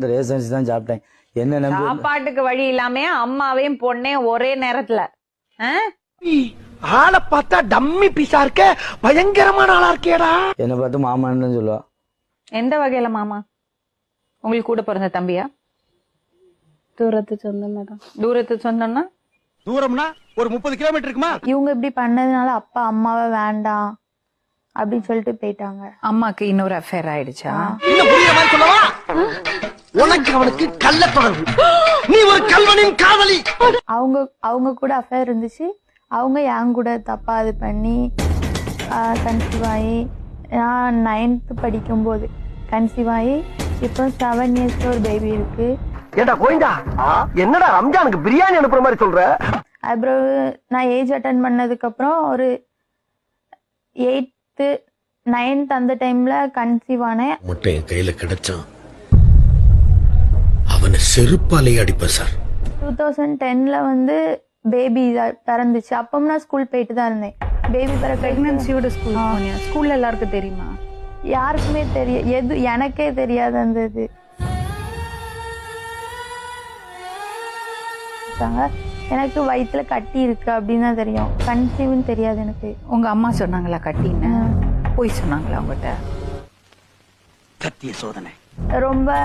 இந்த ரேஷன் தான் சாப்பிட்டேன். என்ன நம்பி சாப்பாட்டுக்கு வழி இல்லாம அம்மாவையும் பொண்ணையும் ஒரே நேரத்துல ஆளை பார்த்தா டம்மி பீஸா இருக்க, பயங்கரமான ஆளா இருக்கேடா. என்ன பார்த்து மாமான்னு சொல்லுவா. எந்த வகையில மாமா? உங்களுக்கு கூட பிறந்த தம்பியா? தூரத்து சொந்தம் மேடம். தூரத்து சொந்தம்னா தூரம்னா ஒரு 30 கிலோமீட்டர் இருக்குமா? இவங்க இப்படி பண்ணதுனால அப்பா அம்மாவை வேண்டாம் அப்படின்னு சொல்லிட்டு போயிட்டாங்க. அம்மாக்கு இன்னொரு அஃபேர் ஆயிடுச்சா? இன்னும் புரியுற மாதிரி சொல்லவா? உனக்கு அவனுக்கு கள்ள தொடர்பு, நீ ஒரு கல்வனின் காதலி. அவங்க கூட அஃபேர் இருந்துச்சு. அவங்க என் கூட தப்பா இது பண்ணி கன்சீவ் ஆகி, நான் 9th படிக்கும்போது கன்சீவ் ஆகி இப்போ 7 இயர்ஸ்ல ஒரு பேபி இருக்கு. ஏண்டா கோயிந்தா, என்னடா ரம்ஜானுக்கு பிரியாணி அனுப்புற மாதிரி சொல்ற? அப்புறம் நான் ஏஜ் அட்டன் பண்ணதுக்கு அப்புறம் ஒரு 8th 9th அந்த டைம்ல கன்சீவ் ஆனேன். மட்டும் என் கையில கிடைச்சான் அவனை செருப்பாலே அடிப்பேன் சார். 2010ல வந்து பேபி பிறந்துச்சு. அப்பவும் நான் ஸ்கூல் போயிட்டு தான் இருந்தேன். பேபி பிரெக்னன்சியோட ஸ்கூல் போனியா? ஸ்கூல்ல எல்லாருக்கும் தெரியுமா? யாருக்குமே எனக்கே தெரியாது அந்த இது. எனக்கு வயிற்றுல கட்டி இருக்கு அப்படின்னு தான் தெரியும், கன்சீவ்னு தெரியாது எனக்கு. உங்க அம்மா சொன்னாங்களா கட்டின்னு? போய் சொன்னாங்களா உங்ககிட்ட? சத்திய சோதனை. ரொம்ப